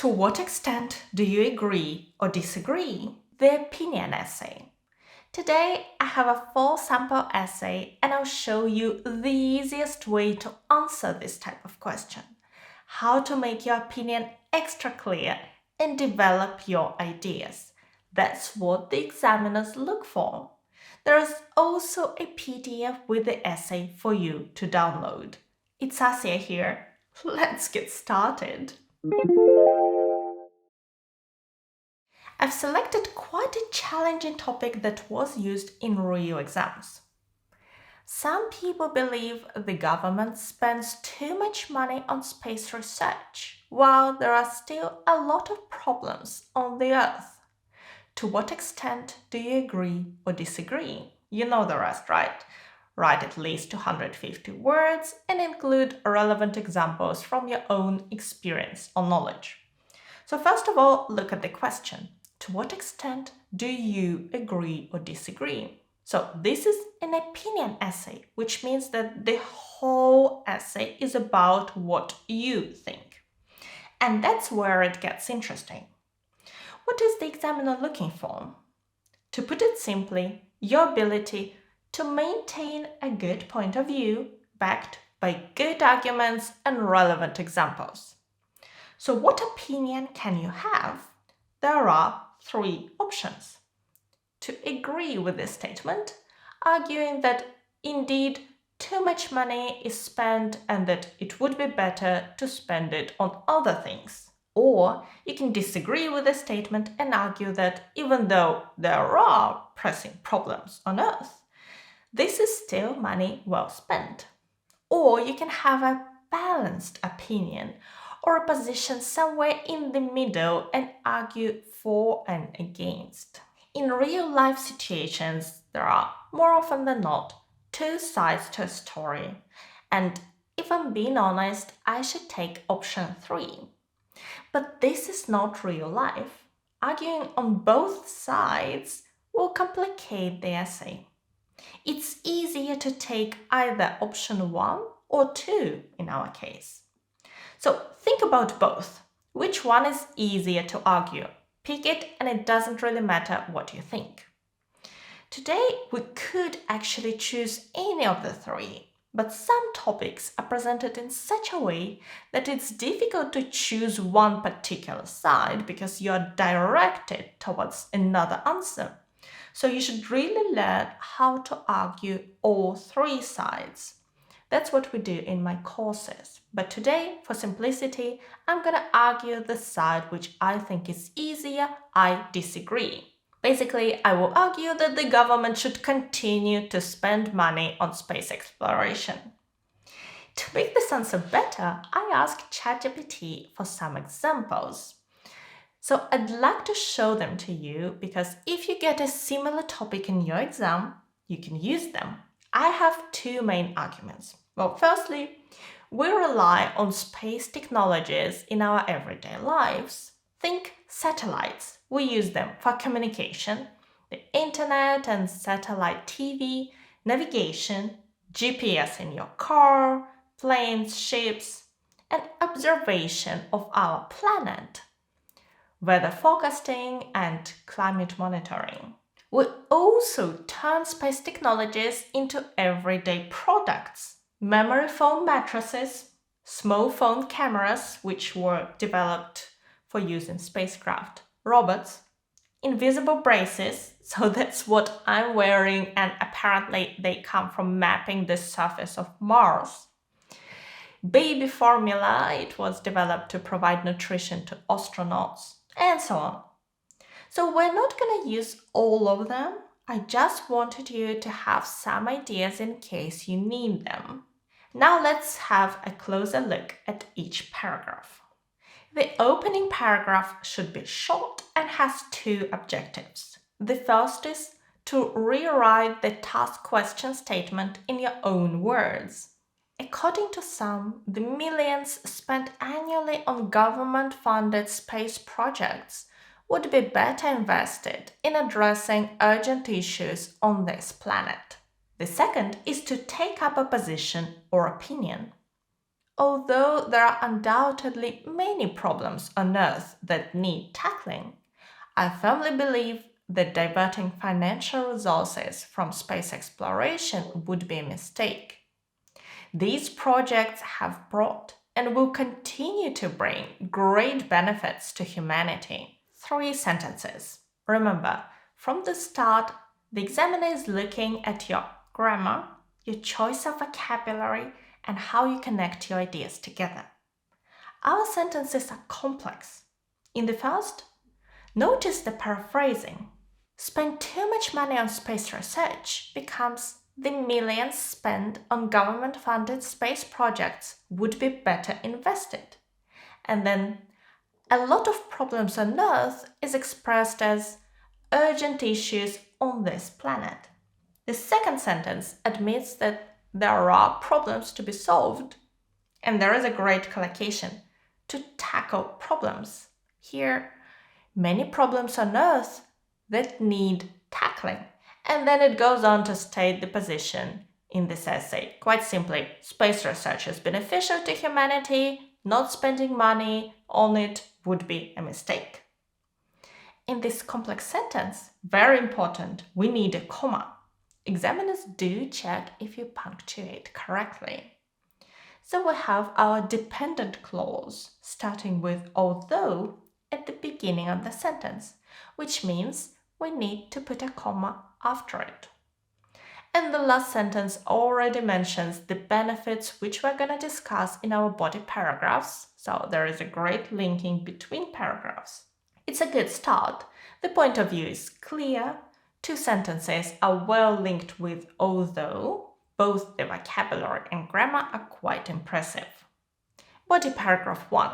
To what extent do you agree or disagree? The opinion essay. Today, I have a full sample essay and I'll show you the easiest way to answer this type of question. How to make your opinion extra clear and develop your ideas. That's what the examiners look for. There is also a PDF with the essay for you to download. It's Asia here. Let's get started. I've selected quite a challenging topic that was used in real exams. Some people believe the government spends too much money on space research, while there are still a lot of problems on the Earth. To what extent do you agree or disagree? You know the rest, right? Write at least 250 words and include relevant examples from your own experience or knowledge. So first of all, look at the question. To what extent do you agree or disagree? So this is an opinion essay, which means that the whole essay is about what you think. And that's where it gets interesting. What is the examiner looking for? To put it simply, your ability to maintain a good point of view backed by good arguments and relevant examples. So what opinion can you have? There are three options. To agree with this statement, arguing that indeed too much money is spent and that it would be better to spend it on other things. Or you can disagree with the statement and argue that even though there are pressing problems on Earth, this is still money well spent. Or you can have a balanced opinion or a position somewhere in the middle and argue for and against. In real-life situations, there are, more often than not, two sides to a story. And if I'm being honest, I should take option 3. But this is not real life. Arguing on both sides will complicate the essay. It's easier to take either option 1 or 2 in our case. So think about both. Which one is easier to argue? Pick it and it doesn't really matter what you think. Today we could actually choose any of the 3, but some topics are presented in such a way that it's difficult to choose one particular side because you're directed towards another answer. So you should really learn how to argue all 3 sides. That's what we do in my courses. But today, for simplicity, I'm going to argue the side which I think is easier. I disagree. Basically, I will argue that the government should continue to spend money on space exploration. To make this answer better, I asked ChatGPT for some examples. So I'd like to show them to you because if you get a similar topic in your exam, you can use them. I have 2 main arguments. Well, firstly, we rely on space technologies in our everyday lives. Think satellites. We use them for communication, the internet and satellite TV, navigation, GPS in your car, planes, ships, and observation of our planet, weather forecasting and climate monitoring. We also turn space technologies into everyday products. Memory foam mattresses, small phone cameras, which were developed for use in spacecraft, robots, invisible braces, so that's what I'm wearing and apparently they come from mapping the surface of Mars. Baby formula, it was developed to provide nutrition to astronauts, and so on. So we're not going to use all of them. I just wanted you to have some ideas in case you need them. Now let's have a closer look at each paragraph. The opening paragraph should be short and has 2 objectives. The first is to rewrite the task question statement in your own words. According to some, the millions spent annually on government-funded space projects would be better invested in addressing urgent issues on this planet. The second is to take up a position or opinion. although there are undoubtedly many problems on Earth that need tackling, I firmly believe that diverting financial resources from space exploration would be a mistake. These projects have brought and will continue to bring great benefits to humanity. 3 sentences. Remember, from the start, the examiner is looking at your grammar, your choice of vocabulary, and how you connect your ideas together. Our sentences are complex. In the first, notice the paraphrasing. Spend too much money on space research becomes the millions spent on government-funded space projects would be better invested. And then a lot of problems on Earth is expressed as urgent issues on this planet. The second sentence admits that there are problems to be solved, and there is a great collocation to tackle problems. Here, many problems on Earth that need tackling. And then it goes on to state the position in this essay. Quite simply, space research is beneficial to humanity. Not spending money on it would be a mistake. In this complex sentence, very important, we need a comma. Examiners do check if you punctuate correctly. So we have our dependent clause starting with although at the beginning of the sentence, which means we need to put a comma after it. And the last sentence already mentions the benefits which we're going to discuss in our body paragraphs, so there is a great linking between paragraphs. It's a good start. The point of view is clear. 2 sentences are well linked with although. Both the vocabulary and grammar are quite impressive. Body paragraph 1.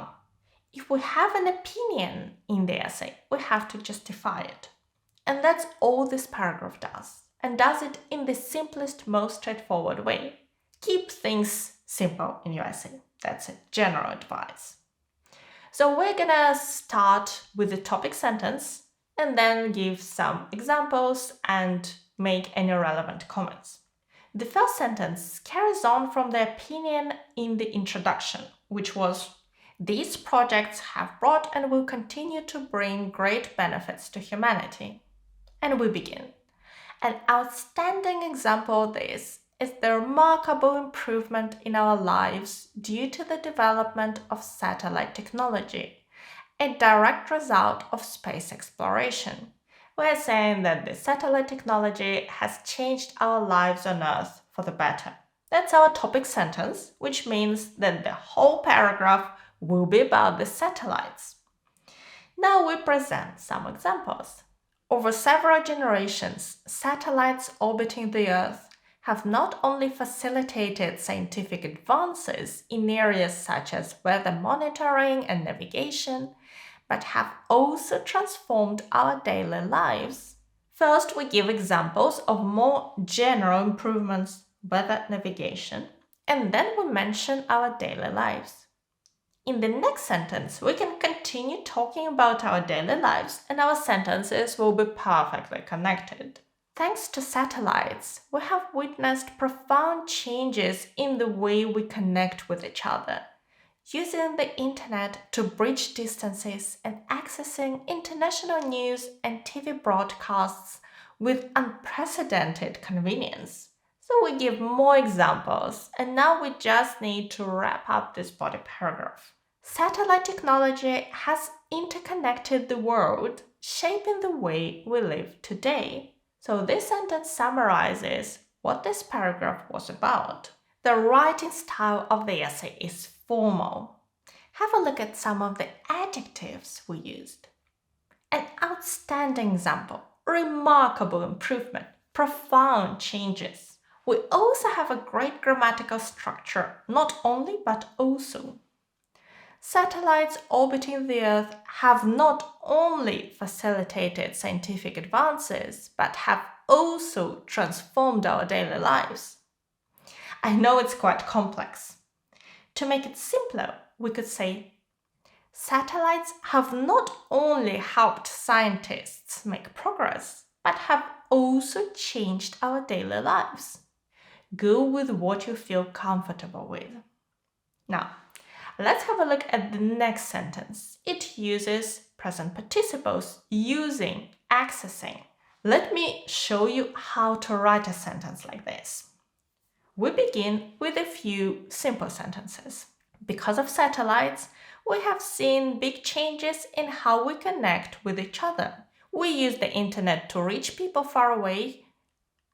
If we have an opinion in the essay, we have to justify it. And that's all this paragraph does, and does it in the simplest, most straightforward way. Keep things simple in your essay. That's a general advice. So we're gonna start with the topic sentence and then give some examples and make any relevant comments. The first sentence carries on from the opinion in the introduction, which was, these projects have brought and will continue to bring great benefits to humanity. And we begin. An outstanding example of this is the remarkable improvement in our lives due to the development of satellite technology, a direct result of space exploration. We're saying that the satellite technology has changed our lives on Earth for the better. That's our topic sentence, which means that the whole paragraph will be about the satellites. Now we present some examples. Over several generations, satellites orbiting the Earth have not only facilitated scientific advances in areas such as weather monitoring and navigation, but have also transformed our daily lives. First, we give examples of more general improvements, weather navigation, and then we mention our daily lives. In the next sentence, we can continue talking about our daily lives and our sentences will be perfectly connected. Thanks to satellites, we have witnessed profound changes in the way we connect with each other, using the internet to bridge distances and accessing international news and TV broadcasts with unprecedented convenience. So we give more examples, and now we just need to wrap up this body paragraph. Satellite technology has interconnected the world, shaping the way we live today. So this sentence summarizes what this paragraph was about. The writing style of the essay is formal. Have a look at some of the adjectives we used. An outstanding example, remarkable improvement, profound changes. We also have a great grammatical structure, not only but also. Satellites orbiting the Earth have not only facilitated scientific advances, but have also transformed our daily lives. I know it's quite complex. To make it simpler, we could say, satellites have not only helped scientists make progress, but have also changed our daily lives. Go with what you feel comfortable with. Now, let's have a look at the next sentence. It uses present participles using, accessing. Let me show you how to write a sentence like this. We begin with a few simple sentences. Because of satellites, we have seen big changes in how we connect with each other. We use the internet to reach people far away,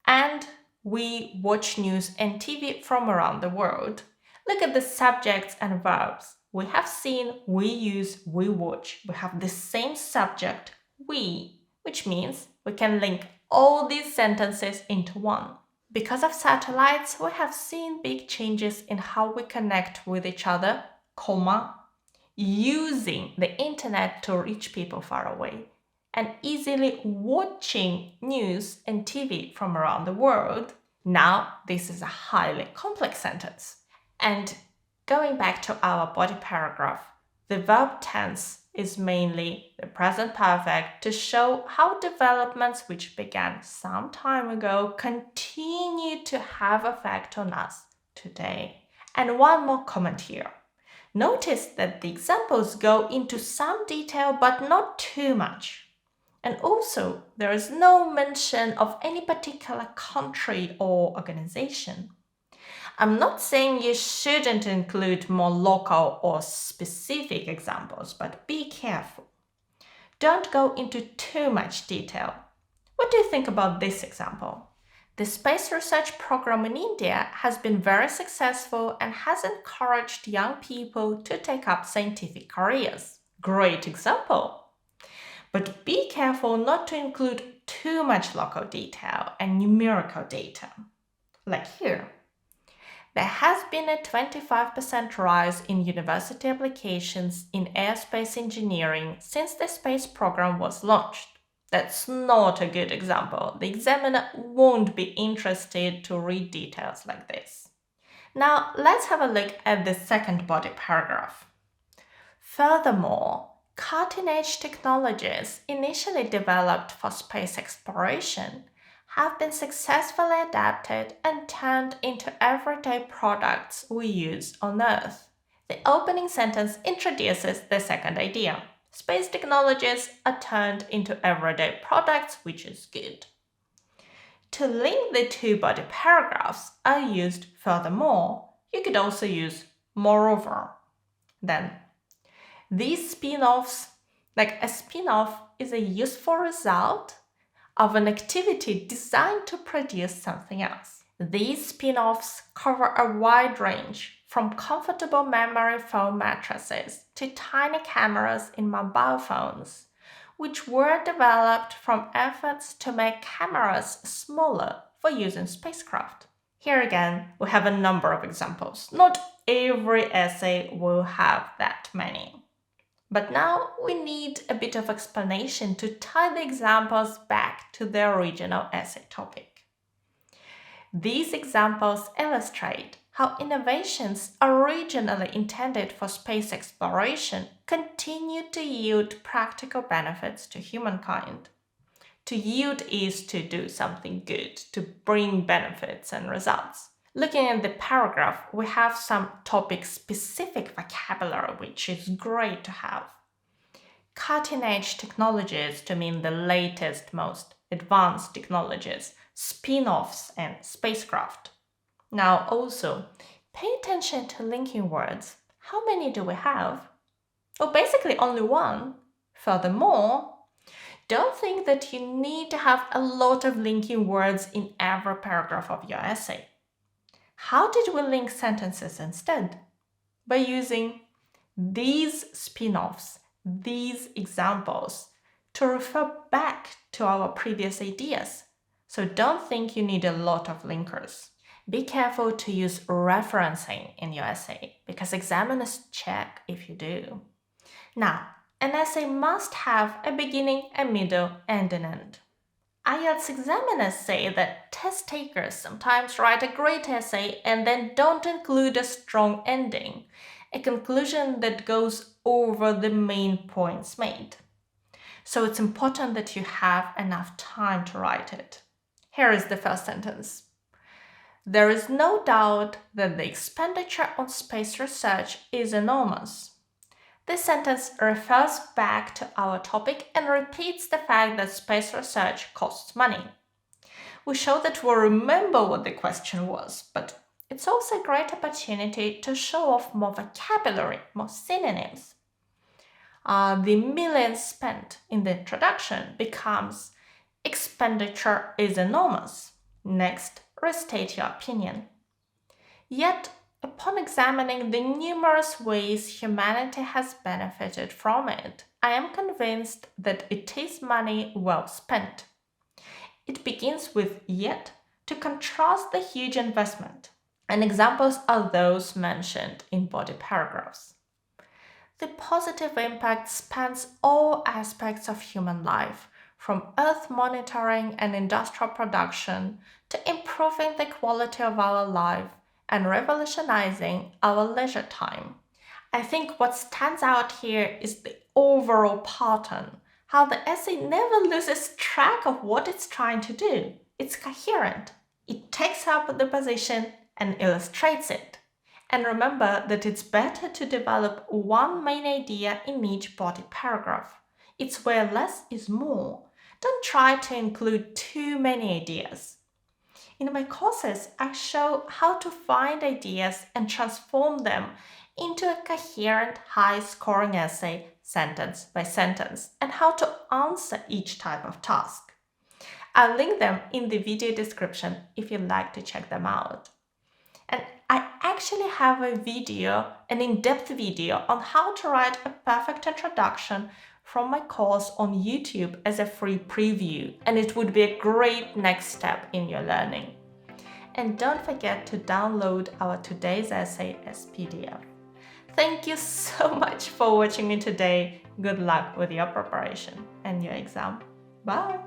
and we watch news and TV from around the world. Look at the subjects and verbs. We have seen, we use, we watch. We have the same subject, we, which means we can link all these sentences into one. Because of satellites, we have seen big changes in how we connect with each other, comma, using the internet to reach people far away, and easily watching news and TV from around the world. Now, this is a highly complex sentence. And going back to our body paragraph, the verb tense is mainly the present perfect to show how developments which began some time ago continue to have effect on us today. And one more comment here. Notice that the examples go into some detail but not too much. And also, there is no mention of any particular country or organization. I'm not saying you shouldn't include more local or specific examples, but be careful. Don't go into too much detail. What do you think about this example? The space research program in India has been very successful and has encouraged young people to take up scientific careers. Great example! But be careful not to include too much local detail and numerical data. Like here. There has been a 25% rise in university applications in aerospace engineering since the space program was launched. That's not a good example. The examiner won't be interested to read details like this. Now, let's have a look at the second body paragraph. Furthermore, cutting-edge technologies initially developed for space exploration have been successfully adapted and turned into everyday products we use on Earth. The opening sentence introduces the second idea. Space technologies are turned into everyday products, which is good. To link the two body paragraphs, I used furthermore. You could also use moreover. Then, these spin-offs, like a spin-off is a useful result of an activity designed to produce something else. These spin-offs cover a wide range, from comfortable memory foam mattresses to tiny cameras in mobile phones, which were developed from efforts to make cameras smaller for use in spacecraft. Here again, we have a number of examples. Not every essay will have that many. But now we need a bit of explanation to tie the examples back to the original essay topic. These examples illustrate how innovations originally intended for space exploration continue to yield practical benefits to humankind. To yield is to do something good, to bring benefits and results. Looking at the paragraph, we have some topic-specific vocabulary, which is great to have. Cutting-edge technologies to mean the latest, most advanced technologies, spin-offs, and spacecraft. Now also, pay attention to linking words. How many do we have? Oh, basically only one. Furthermore, don't think that you need to have a lot of linking words in every paragraph of your essay. How did we link sentences instead? By using these spin-offs, these examples, to refer back to our previous ideas. So don't think you need a lot of linkers. Be careful to use referencing in your essay, because examiners check if you do. Now, an essay must have a beginning, a middle, and an end. IELTS examiners say that test takers sometimes write a great essay and then don't include a strong ending, a conclusion that goes over the main points made. So it's important that you have enough time to write it. Here is the first sentence. There is no doubt that the expenditure on space research is enormous. This sentence refers back to our topic and repeats the fact that space research costs money. We show that we remember what the question was, but it's also a great opportunity to show off more vocabulary, more synonyms. The millions spent in the introduction becomes expenditure is enormous. Next, restate your opinion. Yet, upon examining the numerous ways humanity has benefited from it, I am convinced that it is money well spent. It begins with yet to contrast the huge investment, and examples are those mentioned in body paragraphs. The positive impact spans all aspects of human life, from Earth monitoring and industrial production to improving the quality of our life and revolutionizing our leisure time. I think what stands out here is the overall pattern, how the essay never loses track of what it's trying to do. It's coherent. It takes up the position and illustrates it. And remember that it's better to develop one main idea in each body paragraph. It's where less is more. Don't try to include too many ideas. In my courses, I show how to find ideas and transform them into a coherent, high-scoring essay, sentence by sentence, and how to answer each type of task. I'll link them in the video description if you'd like to check them out. And I actually have a video, an in-depth video on how to write a perfect introduction from my course on YouTube as a free preview, and it would be a great next step in your learning. And don't forget to download our today's essay as PDF. Thank you so much for watching me today. Good luck with your preparation and your exam. Bye!